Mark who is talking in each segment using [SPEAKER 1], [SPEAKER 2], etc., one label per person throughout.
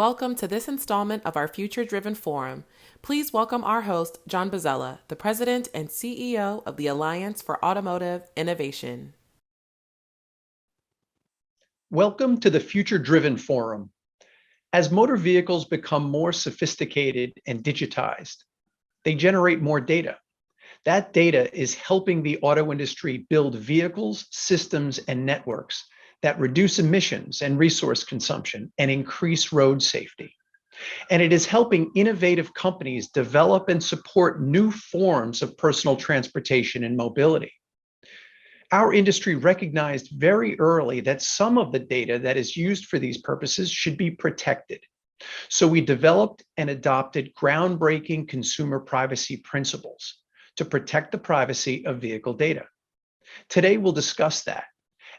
[SPEAKER 1] Welcome to this installment of our Future Driven Forum. Please welcome our host, John Bozzella, the President and CEO of the Alliance for Automotive Innovation.
[SPEAKER 2] Welcome to the Future Driven Forum. As motor vehicles become more sophisticated and digitized, they generate more data. That data is helping the auto industry build vehicles, systems, and networks that reduce emissions and resource consumption and increase road safety. And it is helping innovative companies develop and support new forms of personal transportation and mobility. Our industry recognized very early that some of the data that is used for these purposes should be protected. So we developed and adopted groundbreaking consumer privacy principles to protect the privacy of vehicle data. Today, we'll discuss that.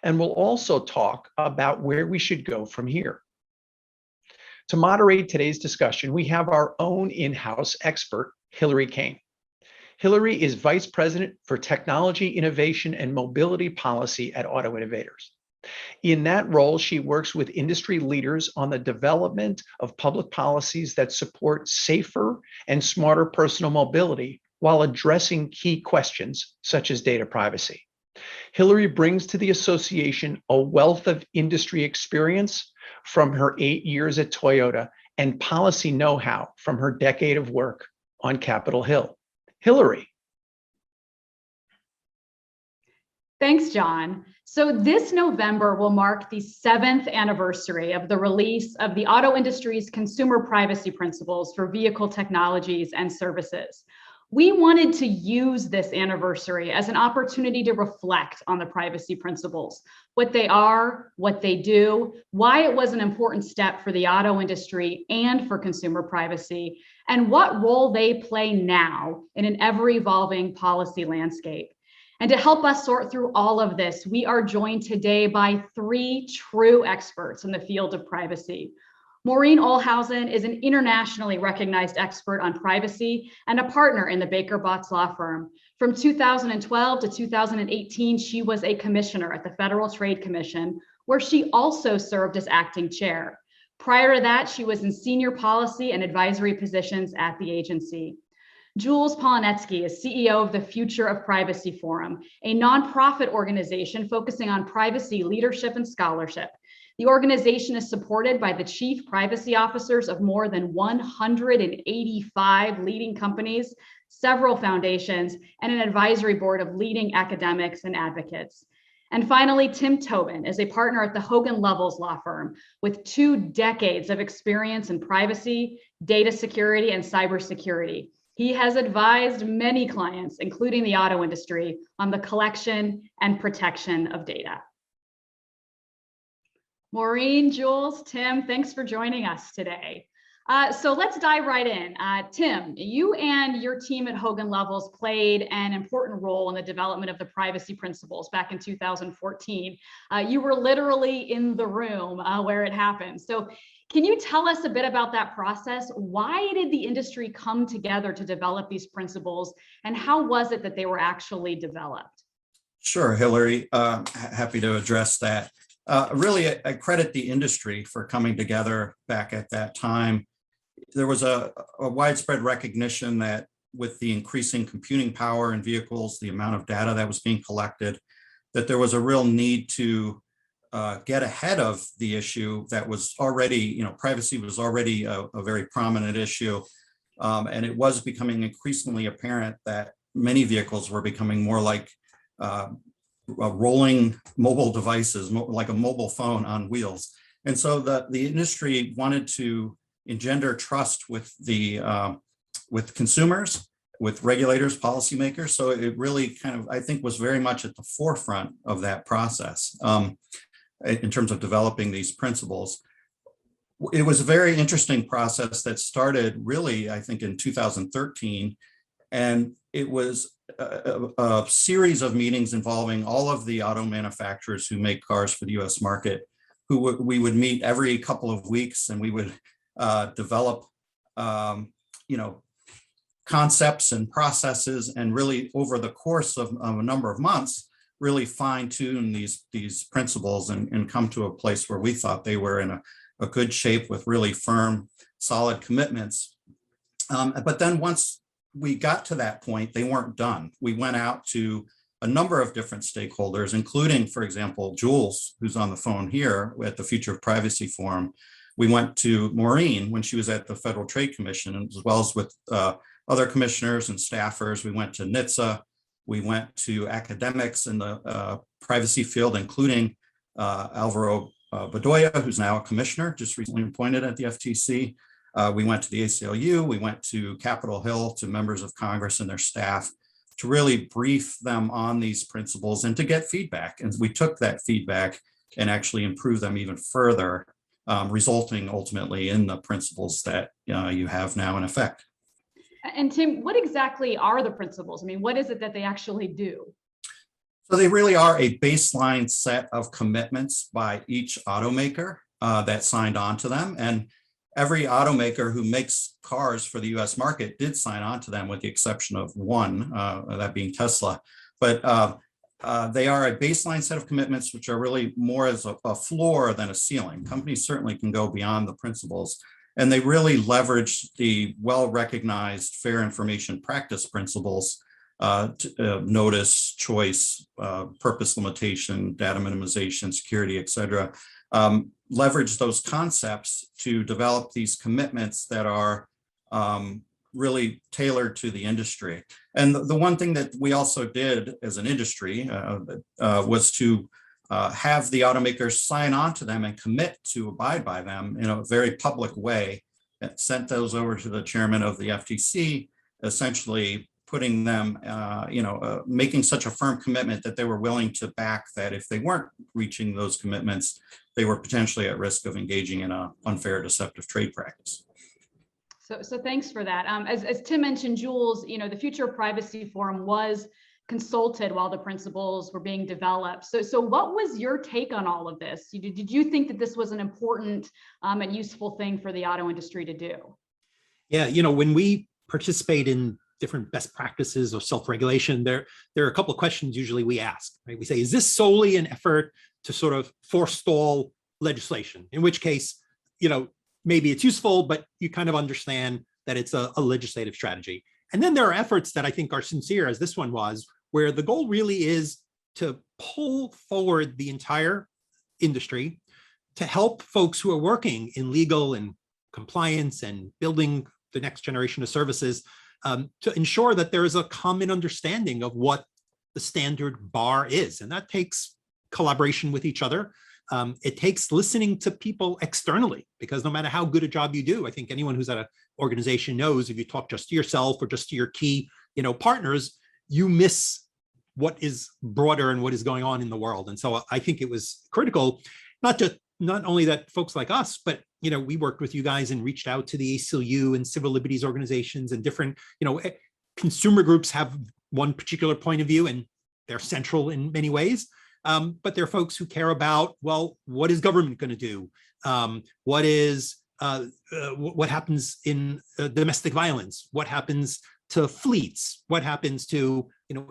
[SPEAKER 2] And we'll also talk about where we should go from here. To moderate today's discussion, we have our own in-house expert, Hillary Kane. Hillary is Vice President for Technology, Innovation, and Mobility Policy at Auto Innovators. In that role, she works with industry leaders on the development of public policies that support safer and smarter personal mobility while addressing key questions such as data privacy. Hillary brings to the association a wealth of industry experience from her 8 years at Toyota and policy know-how from her decade of work on Capitol Hill. Hillary.
[SPEAKER 3] Thanks, John. So this November will mark the 7th anniversary of the release of the auto industry's consumer privacy principles for vehicle technologies and services. We wanted to use this anniversary as an opportunity to reflect on the privacy principles, what they are, what they do, why it was an important step for the auto industry and for consumer privacy, and what role they play now in an ever-evolving policy landscape. And to help us sort through all of this, we are joined today by 3 true experts in the field of privacy. Maureen Olhausen is an internationally recognized expert on privacy and a partner in the Baker Botts law firm. From 2012 to 2018, she was a commissioner at the Federal Trade Commission, where she also served as acting chair. Prior to that, she was in senior policy and advisory positions at the agency. Jules Polonetsky is CEO of the Future of Privacy Forum, a nonprofit organization focusing on privacy leadership and scholarship. The organization is supported by the chief privacy officers of more than 185 leading companies, several foundations, and an advisory board of leading academics and advocates. And finally, Tim Tobin is a partner at the Hogan Lovells law firm with 2 decades of experience in privacy, data security, and cybersecurity. He has advised many clients, including the auto industry, on the collection and protection of data. Maureen, Jules, Tim, thanks for joining us today. So let's dive right in. Tim, you and your team at Hogan Lovells played an important role in the development of the privacy principles back in 2014. You were literally in the room where it happened. So can you tell us a bit about that process? Why did the industry come together to develop these principles, and how was it that they were actually developed?
[SPEAKER 4] Sure, Hillary, happy to address that. Really, I credit the industry for coming together back at that time. There was a widespread recognition that with the increasing computing power in vehicles, the amount of data that was being collected, that there was a real need to get ahead of the issue that was already, privacy was already a very prominent issue. And it was becoming increasingly apparent that many vehicles were becoming more like rolling mobile devices, like a mobile phone on wheels. And so the industry wanted to engender trust with with consumers, with regulators, policymakers. So it really kind of, I think, was very much at the forefront of that process in terms of developing these principles. It was a very interesting process that started really, I think, in 2013. And it was a series of meetings involving all of the auto manufacturers who make cars for the US market, we would meet every couple of weeks, and we would develop, concepts and processes, and really over the course of a number of months, really fine tune these principles and come to a place where we thought they were in a good shape with really firm, solid commitments. But then once we got to that point, they weren't done. We went out to a number of different stakeholders, including, for example, Jules, who's on the phone here at the Future of Privacy Forum. We went to Maureen when she was at the Federal Trade Commission, as well as with other commissioners and staffers. We went to NHTSA. We went to academics in the privacy field, including Alvaro Bedoya, who's now a commissioner, just recently appointed at the FTC. We went to the ACLU. We went to Capitol Hill, to members of Congress and their staff, to really brief them on these principles and to get feedback. And we took that feedback and actually improved them even further, resulting ultimately in the principles that you have now in effect.
[SPEAKER 3] And Tim, what exactly are the principles? I mean, what is it that they actually do?
[SPEAKER 4] So they really are a baseline set of commitments by each automaker that signed on to them. And every automaker who makes cars for the US market did sign on to them, with the exception of one, that being Tesla. But they are a baseline set of commitments, which are really more as a floor than a ceiling. Companies certainly can go beyond the principles. And they really leverage the well-recognized fair information practice principles, notice, choice, purpose limitation, data minimization, security, et cetera. Leverage those concepts to develop these commitments that are really tailored to the industry. And the one thing that we also did as an industry was to have the automakers sign on to them and commit to abide by them in a very public way. Sent those over to the chairman of the FTC, essentially putting them, making such a firm commitment that they were willing to back that if they weren't reaching those commitments, they were potentially at risk of engaging in an unfair, deceptive trade practice.
[SPEAKER 3] So thanks for that. As Tim mentioned, Jules, the Future Privacy Forum was consulted while the principles were being developed. So what was your take on all of this? Did you think that this was an important and useful thing for the auto industry to do?
[SPEAKER 5] Yeah, when we participate in different best practices or self-regulation, there are a couple of questions usually we ask, right? We say, is this solely an effort to sort of forestall legislation? In which case, maybe it's useful, but you kind of understand that it's a legislative strategy. And then there are efforts that I think are sincere, as this one was, where the goal really is to pull forward the entire industry to help folks who are working in legal and compliance and building the next generation of services to ensure that there is a common understanding of what the standard bar is. And that takes collaboration with each other. It takes listening to people externally, because no matter how good a job you do, I think anyone who's at an organization knows if you talk just to yourself or just to your key, partners, you miss what is broader and what is going on in the world. And so I think it was critical, not only that folks like us, but we worked with you guys and reached out to the ACLU and civil liberties organizations and different, consumer groups have one particular point of view and they're central in many ways. But there are folks who care about, well, what is government going to do? What happens in domestic violence? What happens to fleets? What happens to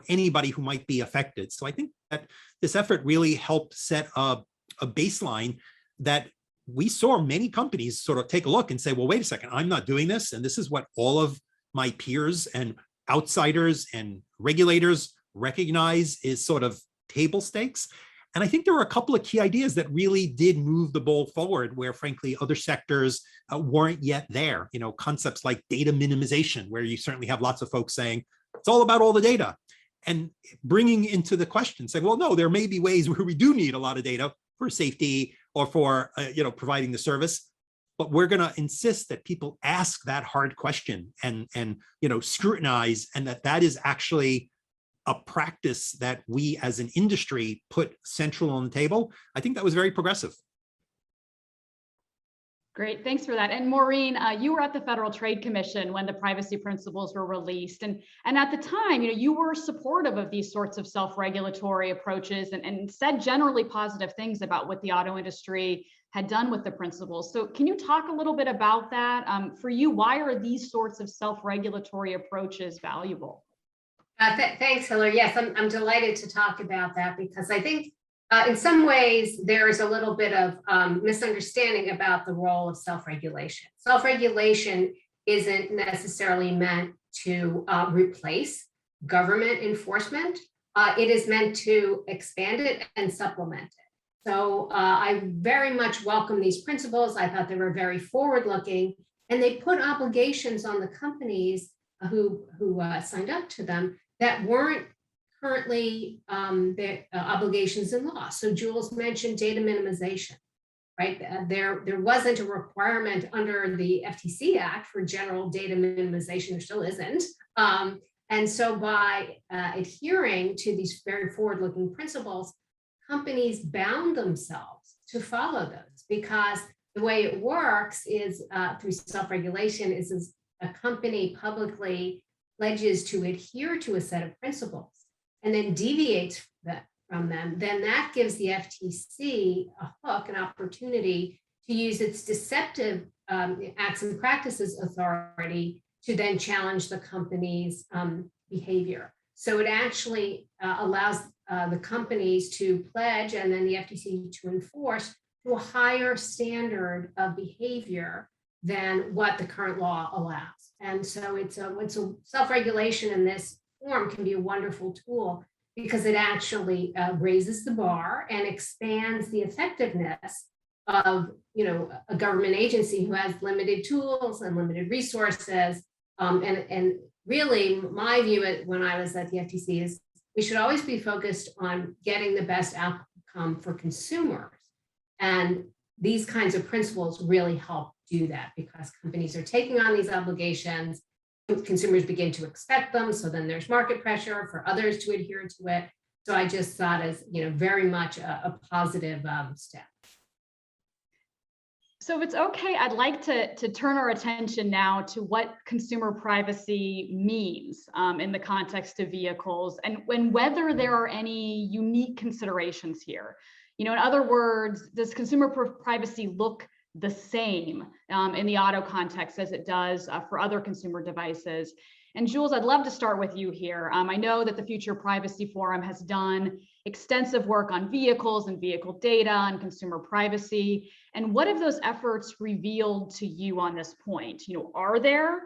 [SPEAKER 5] anybody who might be affected? So I think that this effort really helped set a baseline that we saw many companies sort of take a look and say, well, wait a second, I'm not doing this. And this is what all of my peers and outsiders and regulators recognize is sort of table stakes. And I think there were a couple of key ideas that really did move the ball forward where, frankly, other sectors weren't yet there. Concepts like data minimization, where you certainly have lots of folks saying, it's all about all the data. And bringing into the question, saying, well, no, there may be ways where we do need a lot of data for safety or for, providing the service. But we're going to insist that people ask that hard question and scrutinize, and that is actually a practice that we as an industry put central on the table. I think that was very progressive.
[SPEAKER 3] Great, thanks for that. And Maureen, you were at the Federal Trade Commission when the privacy principles were released. And at the time, you were supportive of these sorts of self-regulatory approaches and said generally positive things about what the auto industry had done with the principles. So can you talk a little bit about that? For you, why are these sorts of self-regulatory approaches valuable?
[SPEAKER 6] Thanks, Hillary. Yes, I'm delighted to talk about that because I think In some ways, there is a little bit of misunderstanding about the role of self-regulation. Self-regulation isn't necessarily meant to replace government enforcement. It is meant to expand it and supplement it. So I very much welcome these principles. I thought they were very forward-looking, and they put obligations on the companies who signed up to them that weren't currently the obligations in law. So Jules mentioned data minimization, right? There wasn't a requirement under the FTC Act for general data minimization. There still isn't. And so by adhering to these very forward-looking principles, companies bound themselves to follow those, because the way it works is through self-regulation is a company publicly pledges to adhere to a set of principles and then deviates from them, then that gives the FTC a hook, an opportunity to use its deceptive acts and practices authority to then challenge the company's behavior. So it actually allows the companies to pledge and then the FTC to enforce to a higher standard of behavior than what the current law allows. And so it's a self-regulation in this form can be a wonderful tool because it actually raises the bar and expands the effectiveness of a government agency who has limited tools and limited resources. And really, my view when I was at the FTC is we should always be focused on getting the best outcome for consumers. And these kinds of principles really help do that because companies are taking on these obligations. Consumers begin to expect them. So then there's market pressure for others to adhere to it. So I just thought as very much a positive step.
[SPEAKER 3] So if it's okay, I'd like to turn our attention now to what consumer privacy means in the context of vehicles and whether there are any unique considerations here. In other words, does consumer privacy look the same in the auto context as it does for other consumer devices? And Jules, I'd love to start with you here. I know that the Future Privacy Forum has done extensive work on vehicles and vehicle data and consumer privacy. And what have those efforts revealed to you on this point? Are there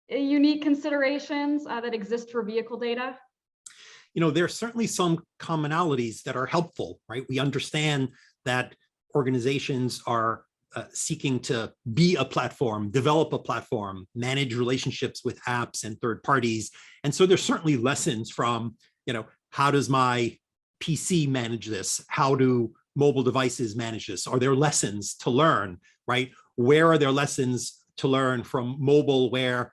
[SPEAKER 3] unique considerations that exist for vehicle data?
[SPEAKER 5] There are certainly some commonalities that are helpful, right? We understand that organizations are seeking to be a platform, develop a platform, manage relationships with apps and third parties. And so there's certainly lessons from, how does my PC manage this? How do mobile devices manage this? Are there lessons to learn, right? Where are there lessons to learn from mobile where,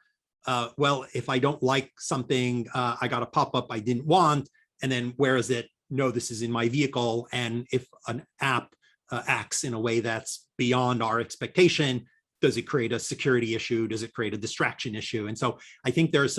[SPEAKER 5] well, if I don't like something, I got a pop-up I didn't want, and then where is it? No, this is in my vehicle. And if an app acts in a way that's beyond our expectation, does it create a security issue? Does it create a distraction issue? And so I think there's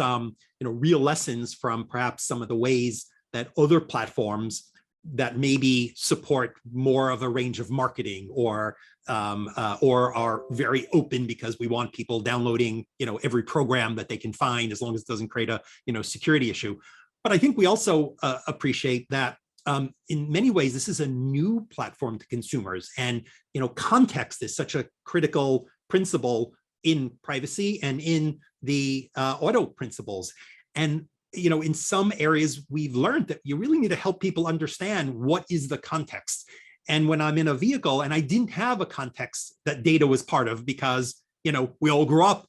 [SPEAKER 5] real lessons from perhaps some of the ways that other platforms that maybe support more of a range of marketing or are very open because we want people downloading every program that they can find as long as it doesn't create a security issue. But I think we also appreciate that in many ways, this is a new platform to consumers, and context is such a critical principle in privacy and in the auto principles. And in some areas, we've learned that you really need to help people understand what is the context. And when I'm in a vehicle and I didn't have a context that data was part of, because we all grew up,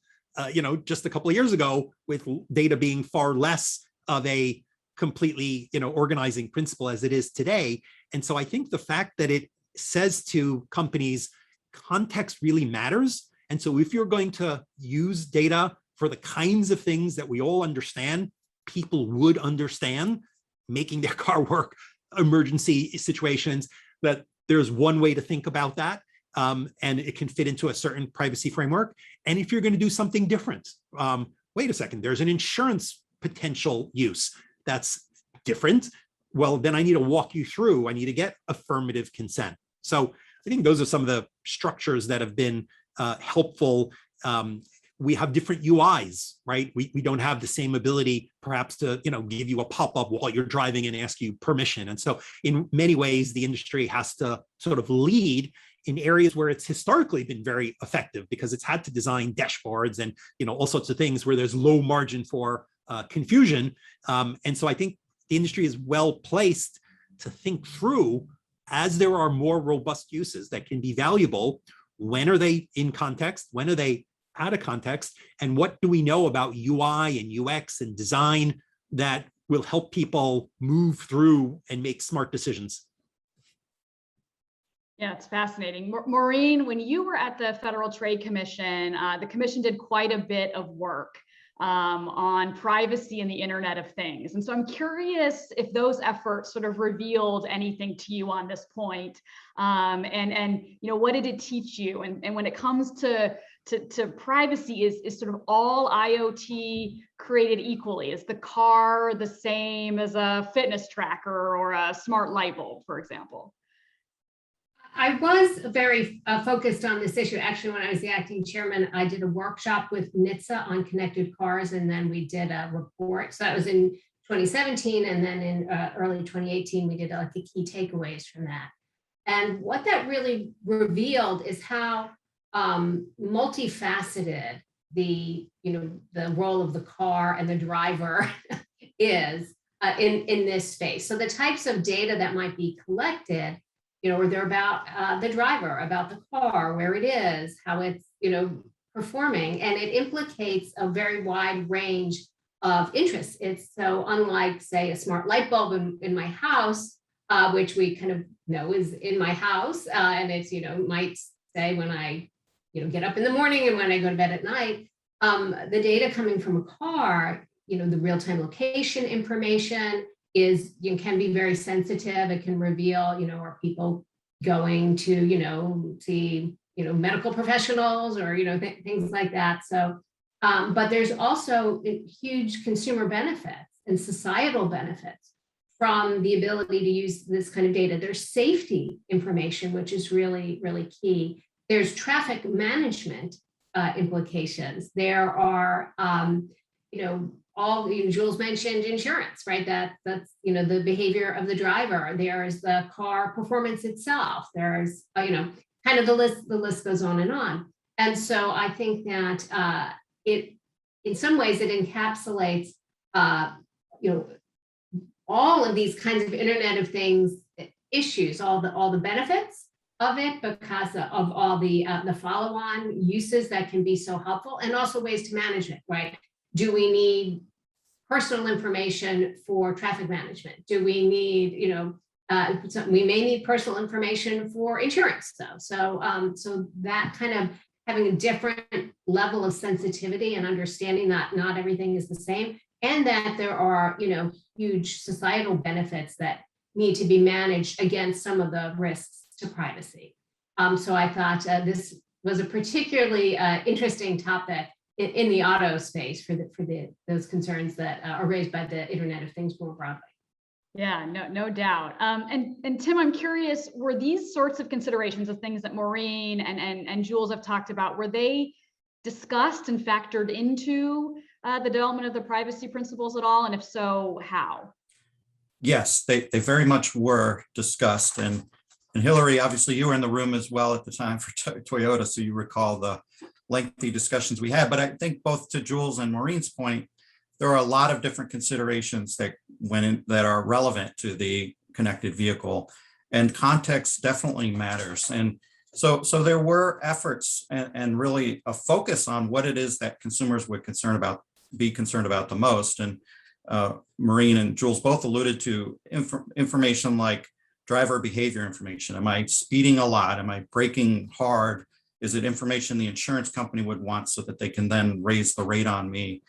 [SPEAKER 5] just a couple of years ago with data being far less of a completely organizing principle as it is today. And so I think the fact that it says to companies, context really matters. And so if you're going to use data for the kinds of things that we all understand, people would understand, making their car work, emergency situations, that there's one way to think about that. And it can fit into a certain privacy framework. And if you're going to do something different, wait a second, there's an insurance potential use that's different. Well, then I need to walk you through. I need to get affirmative consent. So I think those are some of the structures that have been helpful. we have different UIs, right? We don't have the same ability perhaps to, give you a pop-up while you're driving and ask you permission. And so in many ways, the industry has to sort of lead in areas where it's historically been very effective because it's had to design dashboards and, all sorts of things where there's low margin for confusion. And so I think the industry is well placed to think through, as there are more robust uses that can be valuable, when are they in context? When are they out of context? And what do we know about UI and UX and design that will help people move through and make smart decisions?
[SPEAKER 3] Yeah, it's fascinating. Maureen, when you were at the Federal Trade Commission, the commission did quite a bit of work on privacy and the Internet of Things. And so I'm curious if those efforts sort of revealed anything to you on this point. And what did it teach you? And when it comes to privacy, is sort of all IoT created equally? Is the car the same as a fitness tracker or a smart light bulb, for example?
[SPEAKER 6] I was very focused on this issue. Actually, when I was the acting chairman, I did a workshop with NHTSA on connected cars, and then we did a report. So that was in 2017, and then in early 2018, we did like the key takeaways from that. And what that really revealed is how multifaceted the role of the car and the driver is in this space. So the types of data that might be collected, or they're about the driver, about the car, where it is, how it's, performing, and it implicates a very wide range of interests. It's so unlike, say, a smart light bulb in my house, which we kind of know is in my house, and it's, might say when I, get up in the morning and when I go to bed at night, the data coming from a car, the real-time location information, can be very sensitive. It can reveal, are people going to, see, medical professionals or, things like that. So, but there's also huge consumer benefits and societal benefits from the ability to use this kind of data. There's safety information, which is really, really key. There's traffic management implications. There are, Jules mentioned insurance, right? That's the behavior of the driver. There's the car performance itself. There's kind of the list goes on. And so I think that it, in some ways, it encapsulates all of these kinds of Internet of Things issues, all the benefits of it, because of all the follow-on uses that can be so helpful, and also ways to manage it, right? Do we need personal information for traffic management? Do we need, we may need personal information for insurance, though. So that kind of having a different level of sensitivity and understanding that not everything is the same, and that there are, huge societal benefits that need to be managed against some of the risks to privacy. So I thought this was a particularly interesting topic in the auto space for those concerns that are raised by the Internet of Things more broadly.
[SPEAKER 3] Yeah, no doubt. And Tim, I'm curious, were these sorts of considerations of things that Maureen and Jules have talked about, were they discussed and factored into the development of the privacy principles at all? And if so, how?
[SPEAKER 4] Yes, they very much were discussed. And Hillary, obviously you were in the room as well at the time for Toyota, so you recall the lengthy discussions we had. But I think both to Jules and Maureen's point, there are a lot of different considerations that went in that are relevant to the connected vehicle, and context definitely matters. And so there were efforts and really a focus on what it is that consumers would be concerned about the most. And Maureen and Jules both alluded to information like driver behavior information. Am I speeding a lot? Am I braking hard? Is it information the insurance company would want so that they can then raise the rate on me?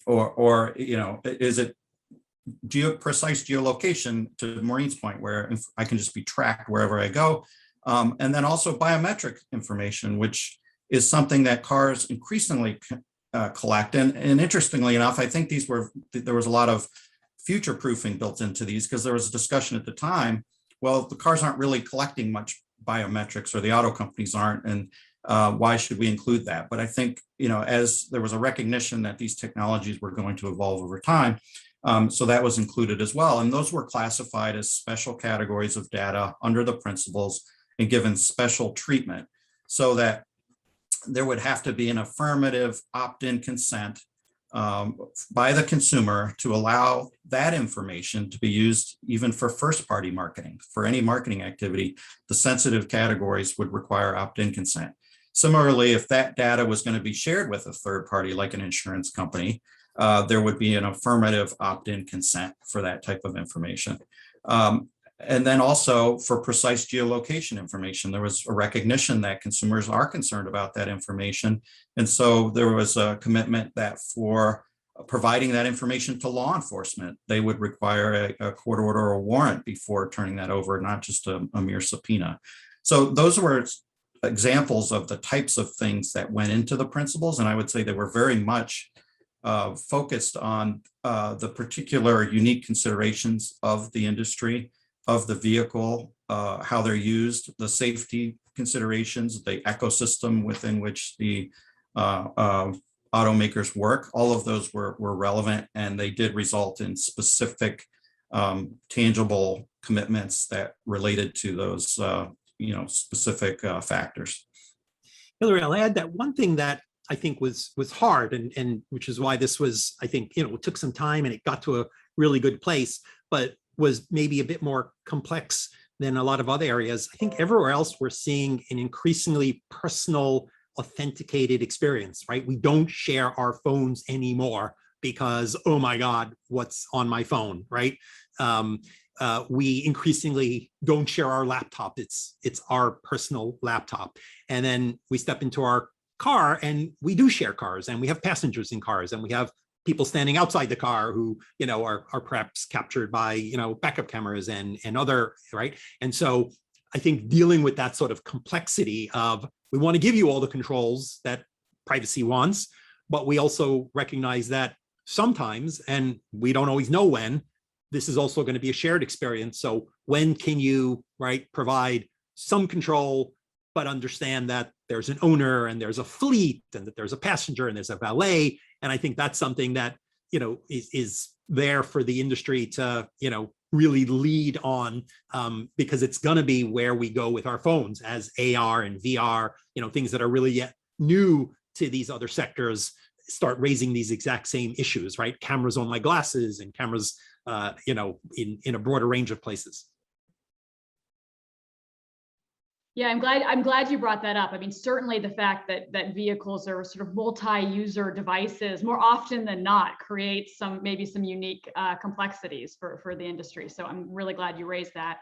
[SPEAKER 4] Or is it precise geolocation, to Maureen's point, where I can just be tracked wherever I go? And then also biometric information, which is something that cars increasingly collect. And interestingly enough, I think there was a lot of future proofing built into these, because there was a discussion at the time, well, the cars aren't really collecting much biometrics, or the auto companies aren't, and why should we include that? But I think, as there was a recognition that these technologies were going to evolve over time, so that was included as well. And those were classified as special categories of data under the principles and given special treatment, so that there would have to be an affirmative opt-in consent by the consumer to allow that information to be used even for first-party marketing. For any marketing activity, the sensitive categories would require opt-in consent. Similarly, if that data was going to be shared with a third party, like an insurance company, there would be an affirmative opt-in consent for that type of information. And then also for precise geolocation information, there was a recognition that consumers are concerned about that information. And so there was a commitment that for providing that information to law enforcement, they would require a court order or a warrant before turning that over, not just a mere subpoena. So those were examples of the types of things that went into the principles. And I would say they were very much focused on the particular unique considerations of the industry, of the vehicle, how they're used, the safety considerations, the ecosystem within which the automakers work. All of those were relevant, and they did result in specific tangible commitments that related to those specific factors.
[SPEAKER 5] Hillary, I'll add that one thing that I think was hard, and which is why this was, I think, it took some time and it got to a really good place, but was maybe a bit more complex than a lot of other areas. I think everywhere else we're seeing an increasingly personal, authenticated experience, right? We don't share our phones anymore because, oh my God, what's on my phone, right? We increasingly don't share our laptop. It's our personal laptop. And then we step into our car and we do share cars, and we have passengers in cars, and we have people standing outside the car who, are perhaps captured by, backup cameras and other, right? And so I think dealing with that sort of complexity of, we want to give you all the controls that privacy wants, but we also recognize that sometimes, and we don't always know when, this is also going to be a shared experience. So when can you, right, provide some control, but understand that there's an owner and there's a fleet and that there's a passenger and there's a valet. And I think that's something that, is there for the industry to, really lead on, because it's going to be where we go with our phones as AR and VR, things that are really yet new to these other sectors start raising these exact same issues, right? Cameras on my glasses and cameras, in a broader range of places.
[SPEAKER 3] Yeah, I'm glad you brought that up. I mean, certainly the fact that vehicles are sort of multi-user devices more often than not creates maybe some unique complexities for the industry. So I'm really glad you raised that.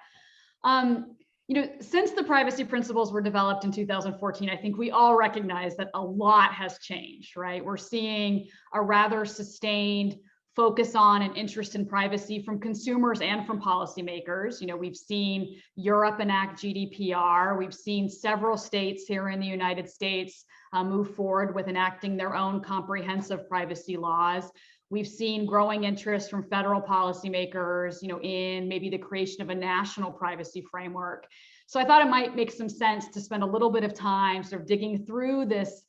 [SPEAKER 3] Since the privacy principles were developed in 2014, I think we all recognize that a lot has changed, right? We're seeing a rather sustained focus on and interest in privacy from consumers and from policymakers. We've seen Europe enact GDPR. We've seen several states here in the United States move forward with enacting their own comprehensive privacy laws. We've seen growing interest from federal policymakers, in maybe the creation of a national privacy framework. So I thought it might make some sense to spend a little bit of time sort of digging through this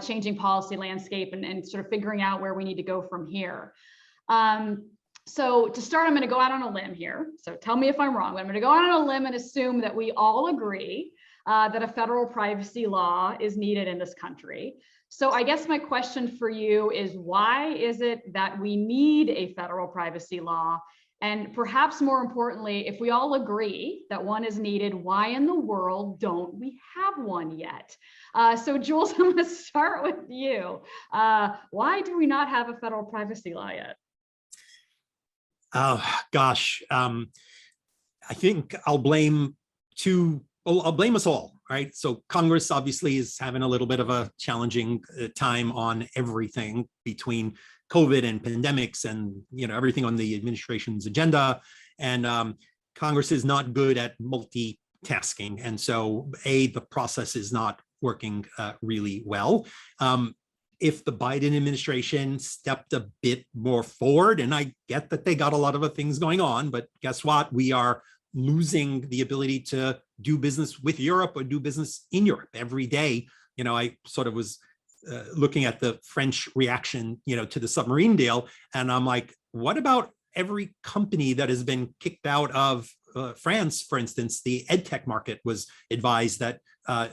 [SPEAKER 3] changing policy landscape and sort of figuring out where we need to go from here. So to start, I'm going to go out on a limb here. So tell me if I'm wrong. I'm going to go out on a limb and assume that we all agree that a federal privacy law is needed in this country. So I guess my question for you is, why is it that we need a federal privacy law? And perhaps more importantly, if we all agree that one is needed, why in the world don't we have one yet? So Jules, I'm going to start with you. Why do we not have a federal privacy law yet?
[SPEAKER 5] Oh, gosh. I think I'll blame us all, right? So Congress obviously is having a little bit of a challenging time on everything between COVID and pandemics and, everything on the administration's agenda. And Congress is not good at multitasking. And so the process is not working really well. If the Biden administration stepped a bit more forward, and I get that they got a lot of things going on, but guess what? We are losing the ability to do business with Europe or do business in Europe. Every day, I sort of was looking at the French reaction, to the submarine deal, and I'm like, what about every company that has been kicked out of France, for instance? The edtech market was advised that,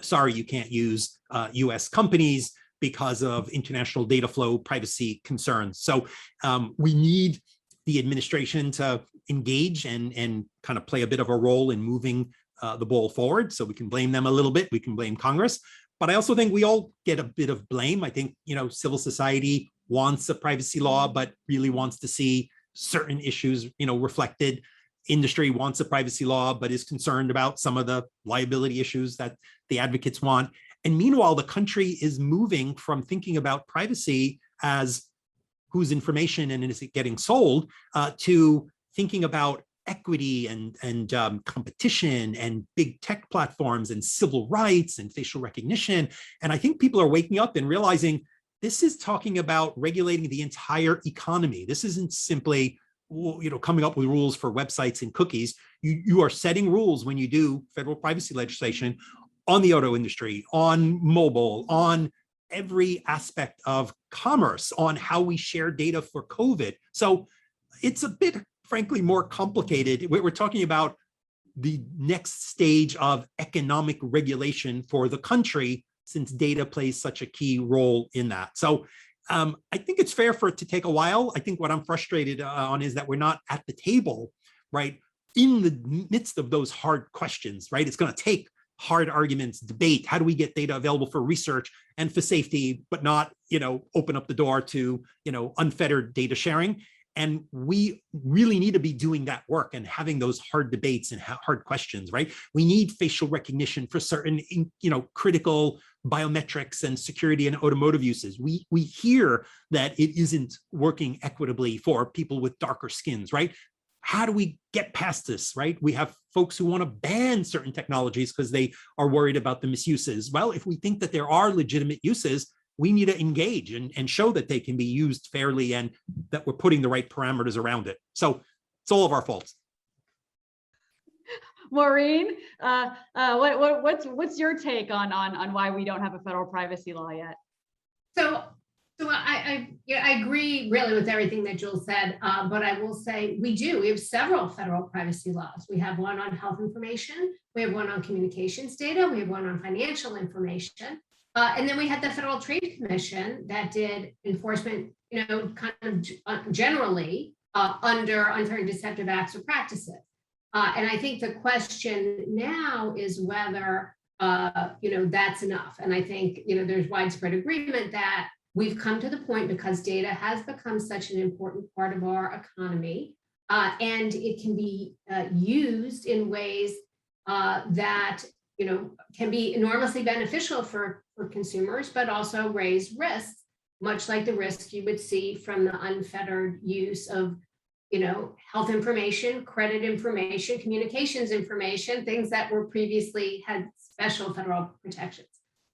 [SPEAKER 5] sorry, you can't use US companies because of international data flow privacy concerns. So we need the administration to engage and kind of play a bit of a role in moving the ball forward. So we can blame them a little bit. We can blame Congress. But I also think we all get a bit of blame. I think, civil society wants a privacy law, but really wants to see certain issues, reflected. Industry wants a privacy law, but is concerned about some of the liability issues that the advocates want. And meanwhile, the country is moving from thinking about privacy as whose information and is it getting sold, to thinking about equity and competition and big tech platforms and civil rights and facial recognition. And I think people are waking up and realizing this is talking about regulating the entire economy. This isn't simply, coming up with rules for websites and cookies. You are setting rules when you do federal privacy legislation on the auto industry, on mobile, on every aspect of commerce, on how we share data for COVID. So it's a bit, frankly, more complicated. We're talking about the next stage of economic regulation for the country, since data plays such a key role in that. So I think it's fair for it to take a while. I think what I'm frustrated on is that we're not at the table, right, in the midst of those hard questions, right? It's going to take hard arguments, debate. How do we get data available for research and for safety, but not, open up the door to, unfettered data sharing? And we really need to be doing that work and having those hard debates and hard questions, right? We need facial recognition for certain, critical biometrics and security and automotive uses. We hear that it isn't working equitably for people with darker skins, right? How do we get past this, right? We have folks who want to ban certain technologies because they are worried about the misuses. Well, if we think that there are legitimate uses, we need to engage and show that they can be used fairly and that we're putting the right parameters around it. So it's all of our faults.
[SPEAKER 3] Maureen, what's your take on why we don't have a federal privacy law yet?
[SPEAKER 6] So I agree really with everything that Jules said, but I will say we have several federal privacy laws. We have one on health information, we have one on communications data, we have one on financial information, and then we had the Federal Trade Commission that did enforcement, kind of generally under unfair and deceptive acts or practices. And I think the question now is whether that's enough. And I think there's widespread agreement that we've come to the point, because data has become such an important part of our economy, and it can be used in ways that can be enormously beneficial for consumers, but also raise risks, much like the risks you would see from the unfettered use of health information, credit information, communications information, things that were previously had special federal protections.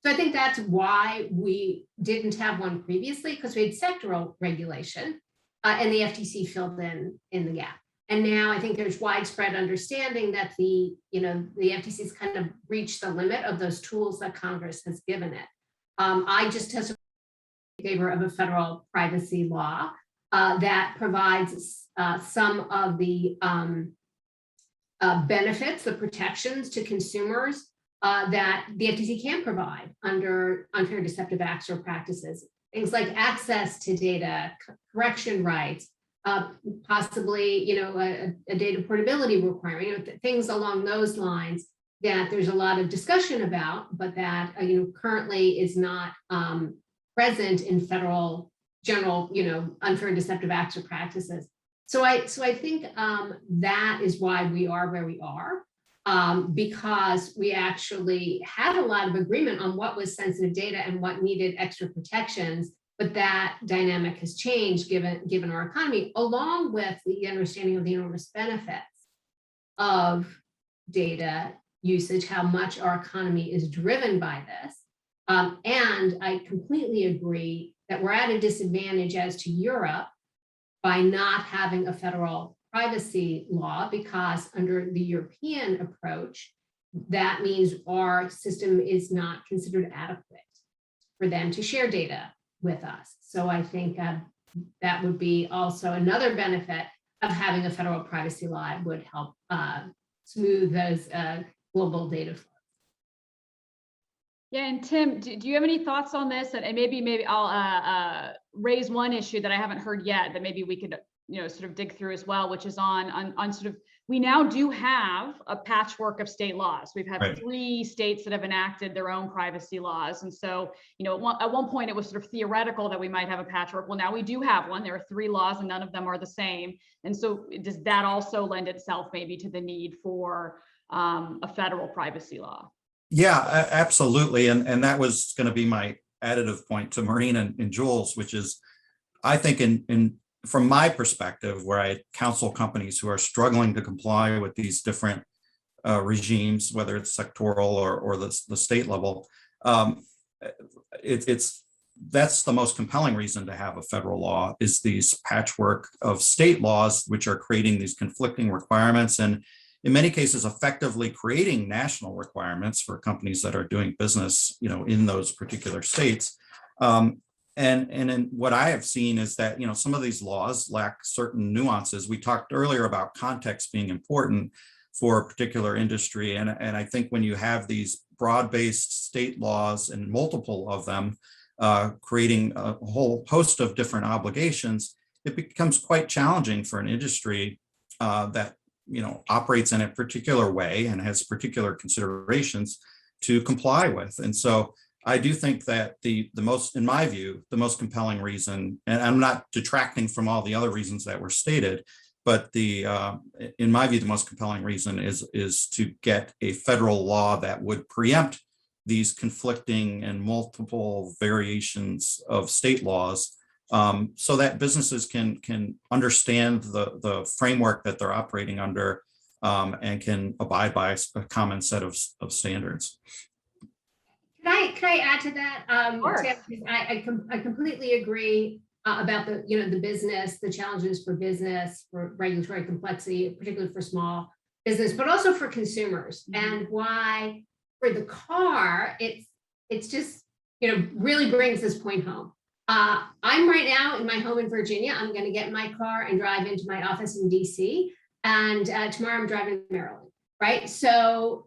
[SPEAKER 6] So I think that's why we didn't have one previously, because we had sectoral regulation, and the FTC filled in the gap. And now I think there's widespread understanding that the FTC's kind of reached the limit of those tools that Congress has given it. I just testified in favor of a federal privacy law that provides some of the benefits, the protections to consumers that the FTC can provide under unfair and deceptive acts or practices. Things like access to data, correction rights, possibly a data portability requirement, things along those lines that there's a lot of discussion about, but that currently is not present in federal general unfair and deceptive acts or practices. So I think that is why we are where we are. Because we actually had a lot of agreement on what was sensitive data and what needed extra protections, but that dynamic has changed given our economy, along with the understanding of the enormous benefits of data usage, how much our economy is driven by this. And I completely agree that we're at a disadvantage as to Europe by not having a federal privacy law, because under the European approach, that means our system is not considered adequate. for them to share data with us. So I think that would be also another benefit of having a federal privacy law. It would help smooth those global data flows.
[SPEAKER 3] Yeah, and Tim, do you have any thoughts on this? And maybe I'll raise one issue that I haven't heard yet that maybe we could sort of dig through as well, which is on sort of, we now do have a patchwork of state laws. We've had
[SPEAKER 4] Right.
[SPEAKER 3] 3 states that have enacted their own privacy laws. And so, at one point it was sort of theoretical that we might have a patchwork. Well, now we do have one. There are 3 laws and none of them are the same. And so does that also lend itself maybe to the need for a federal privacy law?
[SPEAKER 4] Yeah, absolutely. And that was going to be my additive point to Maureen and Jules, which is, I think from my perspective, where I counsel companies who are struggling to comply with these different regimes, whether it's sectoral or the state level, that's the most compelling reason to have a federal law, is these patchwork of state laws, which are creating these conflicting requirements, and in many cases effectively creating national requirements for companies that are doing business, in those particular states. And what I have seen is that, some of these laws lack certain nuances. We talked earlier about context being important for a particular industry. And I think when you have these broad-based state laws and multiple of them creating a whole host of different obligations, it becomes quite challenging for an industry that operates in a particular way and has particular considerations to comply with. And so I do think that the most, in my view, the most compelling reason, and I'm not detracting from all the other reasons that were stated, but in my view, the most compelling reason is to get a federal law that would preempt these conflicting and multiple variations of state laws, so that businesses can understand the framework that they're operating under, and can abide by a common set of standards.
[SPEAKER 6] Can I add to that?
[SPEAKER 3] Tim,
[SPEAKER 6] I completely agree about the business, the challenges for business, for regulatory complexity, particularly for small business, but also for consumers, and why for the car it's just really brings this point home. I'm right now in my home in Virginia. I'm going to get in my car and drive into my office in DC, and tomorrow I'm driving to Maryland, right? So,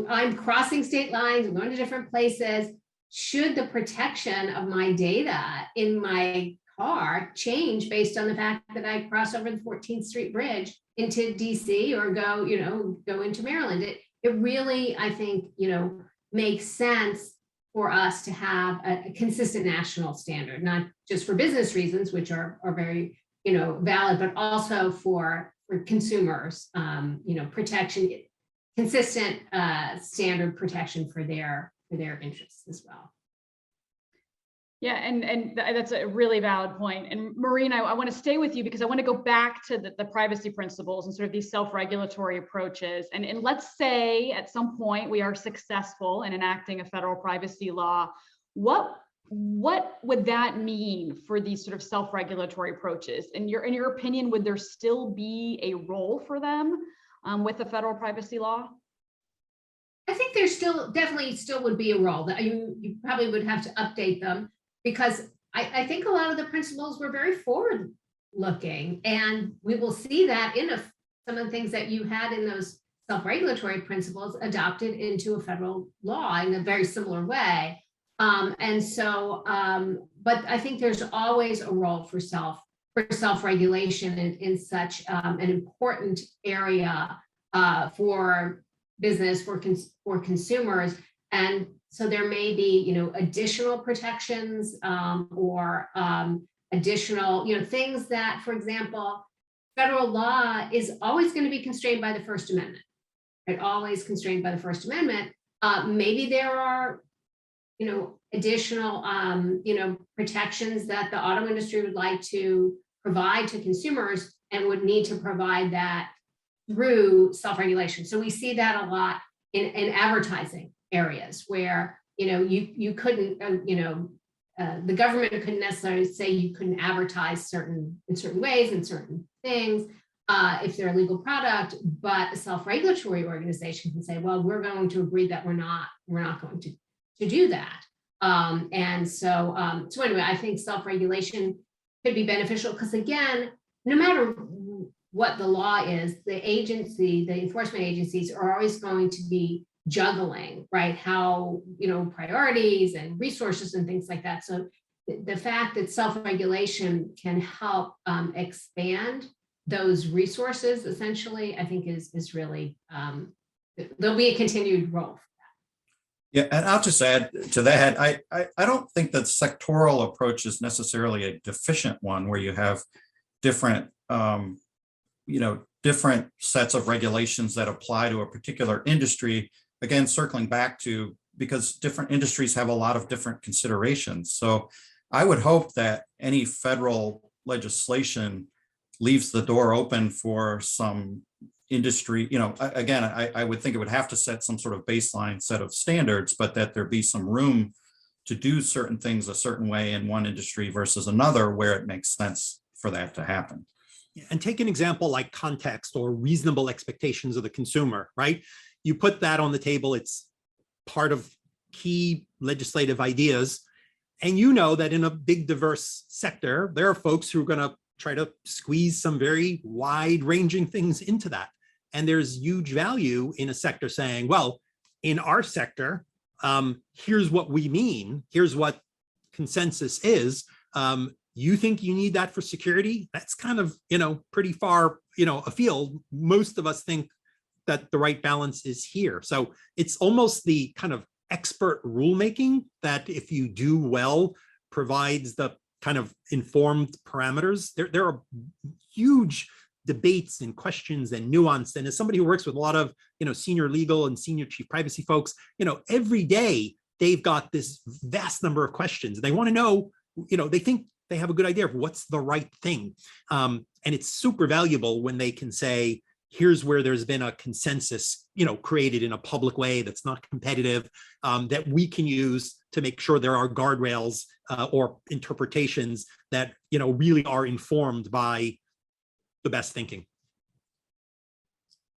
[SPEAKER 6] I'm crossing state lines, I'm going to different places. Should the protection of my data in my car change based on the fact that I cross over the 14th Street Bridge into DC or go into Maryland? It really, I think, makes sense for us to have a consistent national standard, not just for business reasons, which are very, valid, but also for consumers, protection, consistent standard protection for their interests as well.
[SPEAKER 3] Yeah, and that's a really valid point. And Maureen, I want to stay with you because I want to go back to the privacy principles and sort of these self-regulatory approaches. And let's say at some point we are successful in enacting a federal privacy law. What would that mean for these sort of self-regulatory approaches? In your opinion, would there still be a role for them with the federal privacy law?
[SPEAKER 6] I think there definitely would be a role. That you probably would have to update them, because I think a lot of the principles were very forward-looking, and we will see that in some of the things that you had in those self-regulatory principles adopted into a federal law in a very similar way. But I think there's always a role for self-regulation in such an important area for business, for consumers. And so there may be, additional protections or additional, things that, for example, federal law is always going to be constrained by the First Amendment, right? Always constrained by the First Amendment. Maybe there are, additional, protections that the auto industry would like to provide to consumers and would need to provide that through self-regulation. So we see that a lot in advertising areas where, you couldn't, the government couldn't necessarily say you couldn't advertise in certain ways and certain things if they're a legal product, but a self-regulatory organization can say, well, we're going to agree that we're not going to do that. So anyway, I think self-regulation could be beneficial because, again, no matter what the law is, the enforcement agencies are always going to be juggling, right? How, priorities and resources and things like that. So the fact that self-regulation can help expand those resources, essentially, I think is really, there'll be a continued role.
[SPEAKER 4] Yeah, and I'll just add to that, I don't think that sectoral approach is necessarily a deficient one where you have different, different sets of regulations that apply to a particular industry. Again, circling back to, because different industries have a lot of different considerations. So I would hope that any federal legislation leaves the door open for some industry, again, I would think it would have to set some sort of baseline set of standards, but that there be some room to do certain things a certain way in one industry versus another where it makes sense for that to happen.
[SPEAKER 5] And take an example like context or reasonable expectations of the consumer, right? You put that on the table, it's part of key legislative ideas. And you know that in a big diverse sector, there are folks who are going to try to squeeze some very wide ranging things into that. And there's huge value in a sector saying, well, in our sector, here's what we mean. Here's what consensus is. You think you need that for security? That's kind of, pretty far, afield. Most of us think that the right balance is here. So it's almost the kind of expert rulemaking that, if you do well, provides the kind of informed parameters. There are huge debates and questions and nuance. And as somebody who works with a lot of, senior legal and senior chief privacy folks, every day they've got this vast number of questions. And they want to know, they think they have a good idea of what's the right thing. And it's super valuable when they can say, here's where there's been a consensus, created in a public way that's not competitive, that we can use to make sure there are guardrails or interpretations that, really are informed by the best thinking.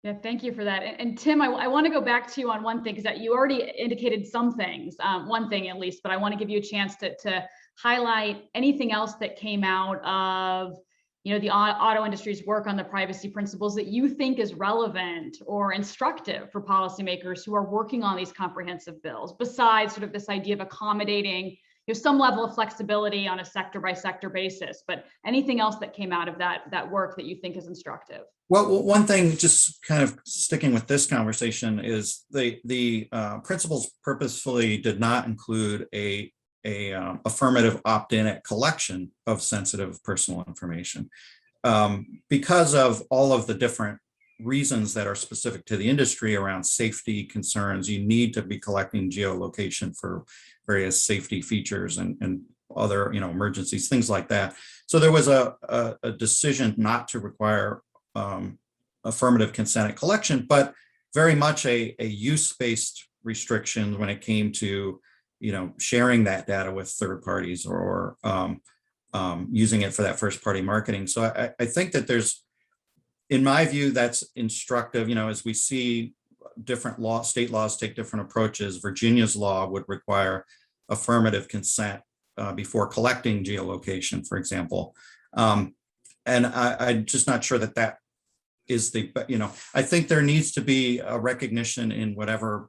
[SPEAKER 3] Yeah, thank you for that. And Tim, I want to go back to you on one thing, because that you already indicated some things, one thing at least, but I want to give you a chance to highlight anything else that came out of the auto industry's work on the privacy principles that you think is relevant or instructive for policymakers who are working on these comprehensive bills, besides sort of this idea of accommodating some level of flexibility on a sector by sector basis. But anything else that came out of that work that you think is instructive?
[SPEAKER 4] Well, one thing, just kind of sticking with this conversation, is the principles purposefully did not include a affirmative opt-in at collection of sensitive personal information, because of all of the different reasons that are specific to the industry around safety concerns. You need to be collecting geolocation for various safety features and other, emergencies, things like that. So there was a decision not to require affirmative consent at collection, but very much a use-based restriction when it came to sharing that data with third parties or using it for that first party marketing. So I think that there's, in my view, that's instructive. As we see different state laws take different approaches, Virginia's law would require affirmative consent before collecting geolocation, for example. And I'm just not sure that is I think there needs to be a recognition in whatever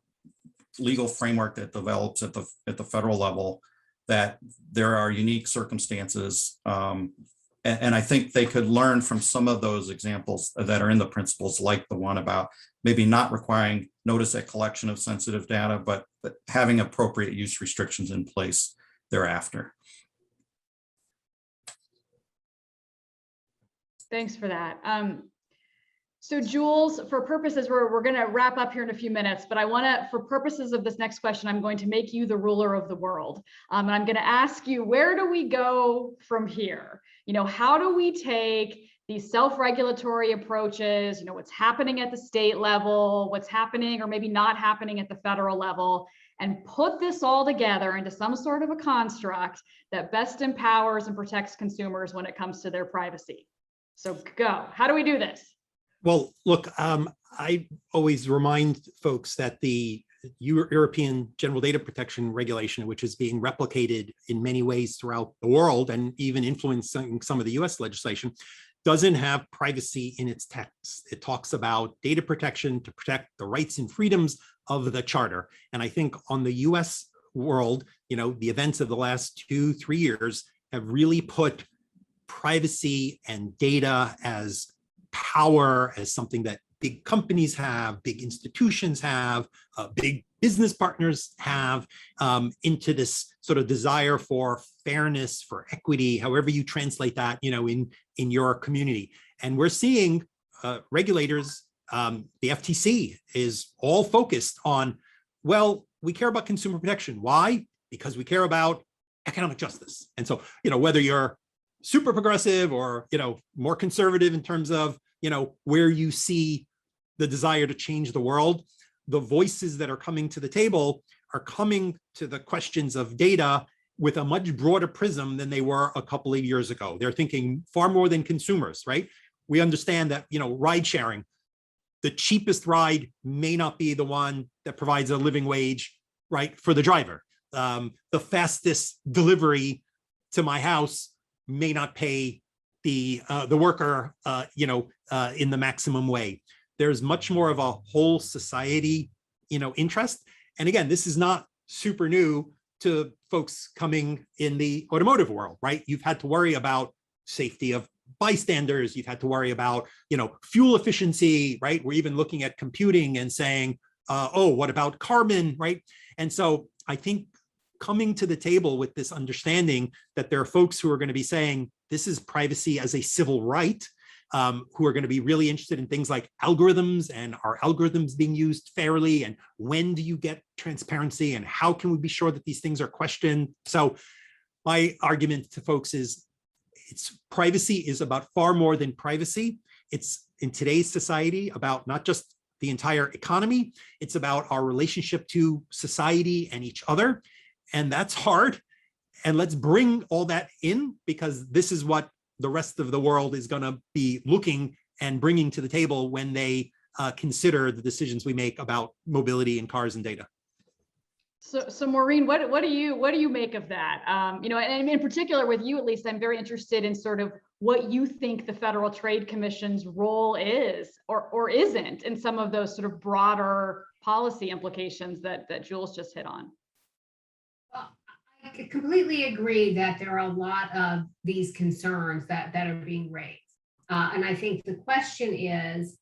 [SPEAKER 4] legal framework that develops at the federal level that there are unique circumstances, and I think they could learn from some of those examples that are in the principles, like the one about maybe not requiring notice at collection of sensitive data, but having appropriate use restrictions in place thereafter.
[SPEAKER 3] Thanks for that. So Jules, for purposes, we're going to wrap up here in a few minutes, but I want to, for purposes of this next question, I'm going to make you the ruler of the world. And I'm going to ask you, where do we go from here? How do we take these self-regulatory approaches, what's happening at the state level, what's happening or maybe not happening at the federal level, and put this all together into some sort of a construct that best empowers and protects consumers when it comes to their privacy? So go. How do we do this?
[SPEAKER 5] Well, look, I always remind folks that the European General Data Protection Regulation, which is being replicated in many ways throughout the world and even influencing some of the US legislation, doesn't have privacy in its text. It talks about data protection to protect the rights and freedoms of the charter. And I think on the US world, the events of the last 2-3 years have really put privacy and data as power, as something that big companies have, big institutions have, big business partners have, into this sort of desire for fairness, for equity, however you translate that, in your community. And we're seeing regulators, the FTC is all focused on, well, we care about consumer protection. Why? Because we care about economic justice. And so, whether you're super progressive or, more conservative in terms of, where you see the desire to change the world, the voices that are coming to the table are coming to the questions of data with a much broader prism than they were a couple of years ago. They're thinking far more than consumers, right? We understand that, ride sharing, the cheapest ride may not be the one that provides a living wage, right, for the driver. The fastest delivery to my house may not pay the worker, in the maximum way. There's much more of a whole society, interest. And again, this is not super new to folks coming in the automotive world, right? You've had to worry about safety of bystanders. You've had to worry about, fuel efficiency, right? We're even looking at computing and saying, oh, what about carbon, right? And so I think coming to the table with this understanding that there are folks who are going to be saying, this is privacy as a civil right, who are going to be really interested in things like algorithms, and are algorithms being used fairly, and when do you get transparency, and how can we be sure that these things are questioned? So my argument to folks is, privacy is about far more than privacy. It's, in today's society, about not just the entire economy, it's about our relationship to society and each other. And that's hard. And let's bring all that in, because this is what the rest of the world is going to be looking and bringing to the table when they consider the decisions we make about mobility and cars and data.
[SPEAKER 3] So Maureen, what do you make of that? And in particular with you, at least, I'm very interested in sort of what you think the Federal Trade Commission's role is or isn't in some of those sort of broader policy implications that Jules just hit on.
[SPEAKER 6] I completely agree that there are a lot of these concerns that are being raised. And I think the question is,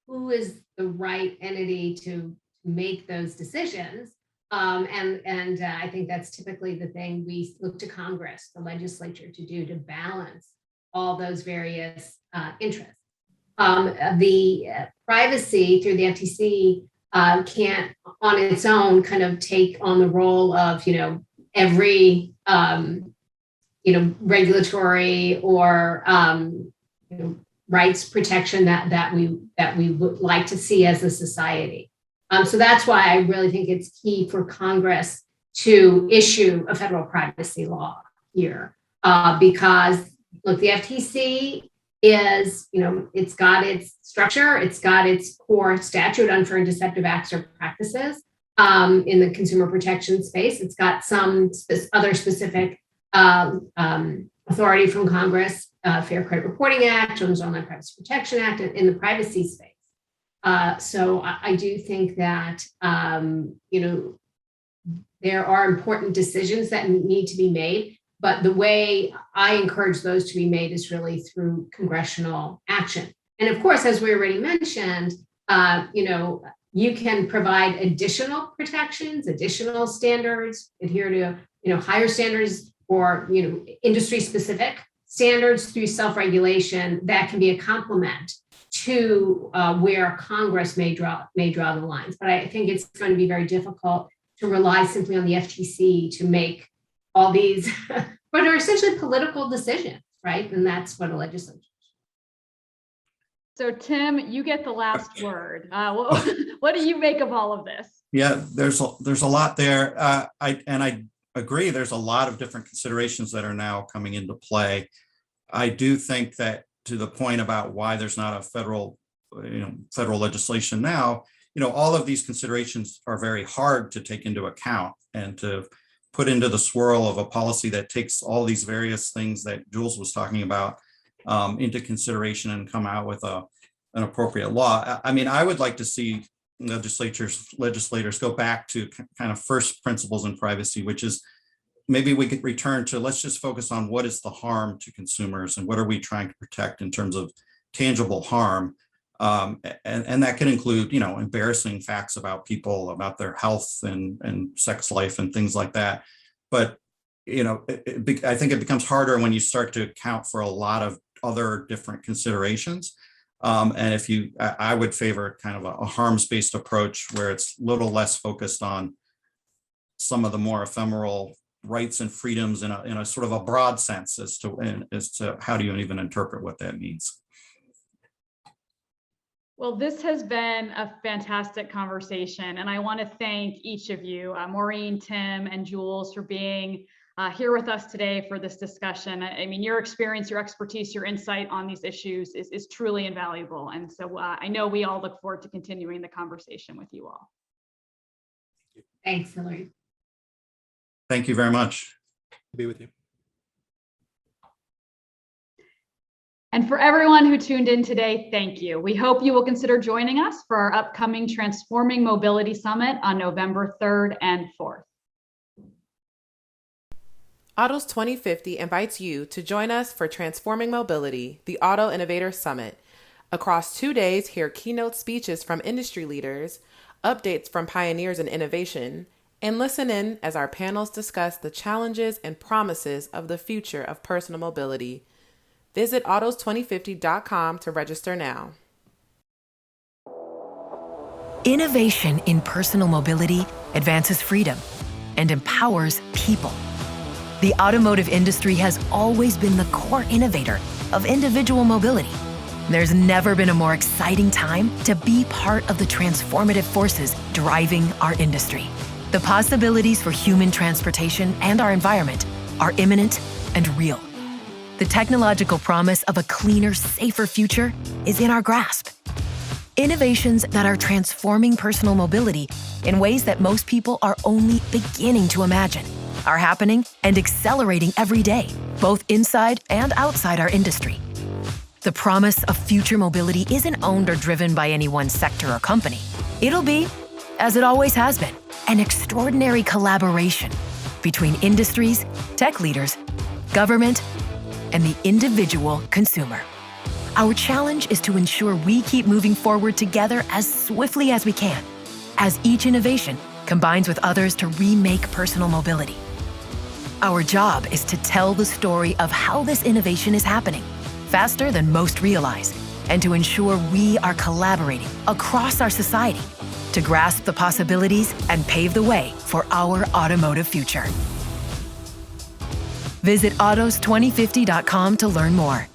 [SPEAKER 6] who is the right entity to make those decisions? And I think that's typically the thing we look to Congress, the legislature, to do, to balance all those various interests. The privacy through the FTC can't on its own kind of take on the role of, every regulatory or rights protection that we would like to see as a society. So that's why I really think it's key for Congress to issue a federal privacy law here, because look, the FTC is, it's got its structure, it's got its core statute, unfair and deceptive acts or practices. In the consumer protection space, it's got some other specific authority from Congress, Fair Credit Reporting Act, Children's Online Privacy Protection Act, in the privacy space. So I do think that, there are important decisions that need to be made, but the way I encourage those to be made is really through congressional action. And of course, as we already mentioned, you can provide additional protections, additional standards, adhere to, higher standards or, industry-specific standards through self-regulation that can be a complement to where Congress may draw the lines. But I think it's going to be very difficult to rely simply on the FTC to make all these, but are essentially political decisions, right? And that's what a legislature.
[SPEAKER 3] So Tim, you get the last word. What do you make of all of this?
[SPEAKER 4] Yeah, there's a lot there. I agree. There's a lot of different considerations that are now coming into play. I do think that, to the point about why there's not a federal legislation now, all of these considerations are very hard to take into account and to put into the swirl of a policy that takes all these various things that Jules was talking about into consideration and come out with an appropriate law. I mean, I would like to see legislators go back to kind of first principles in privacy, which is maybe we could return to, let's just focus on what is the harm to consumers and what are we trying to protect in terms of tangible harm. And that can include, embarrassing facts about people, about their health and sex life and things like that. But, I think it becomes harder when you start to account for a lot of other different considerations. And I would favor kind of a harms-based approach where it's a little less focused on some of the more ephemeral rights and freedoms in a sort of a broad sense as to how do you even interpret what that means.
[SPEAKER 3] Well, this has been a fantastic conversation, and I want to thank each of you, Maureen, Tim, and Jules, for being here with us today for this discussion. I mean, your experience, your expertise, your insight on these issues is truly invaluable. And so I know we all look forward to continuing the conversation with you all.
[SPEAKER 6] Thanks, Hillary.
[SPEAKER 4] Thank you very much.
[SPEAKER 5] Be with you.
[SPEAKER 3] And for everyone who tuned in today, thank you. We hope you will consider joining us for our upcoming Transforming Mobility Summit on November 3rd and 4th.
[SPEAKER 1] Autos 2050 invites you to join us for Transforming Mobility, the Auto Innovator Summit. Across 2 days, hear keynote speeches from industry leaders, updates from pioneers in innovation, and listen in as our panels discuss the challenges and promises of the future of personal mobility. Visit Autos2050.com to register now.
[SPEAKER 7] Innovation in personal mobility advances freedom and empowers people. The automotive industry has always been the core innovator of individual mobility. There's never been a more exciting time to be part of the transformative forces driving our industry. The possibilities for human transportation and our environment are imminent and real. The technological promise of a cleaner, safer future is in our grasp. Innovations that are transforming personal mobility in ways that most people are only beginning to imagine are happening and accelerating every day, both inside and outside our industry. The promise of future mobility isn't owned or driven by any one sector or company. It'll be, as it always has been, an extraordinary collaboration between industries, tech leaders, government, and the individual consumer. Our challenge is to ensure we keep moving forward together as swiftly as we can, as each innovation combines with others to remake personal mobility. Our job is to tell the story of how this innovation is happening, faster than most realize, and to ensure we are collaborating across our society to grasp the possibilities and pave the way for our automotive future. Visit Autos2050.com to learn more.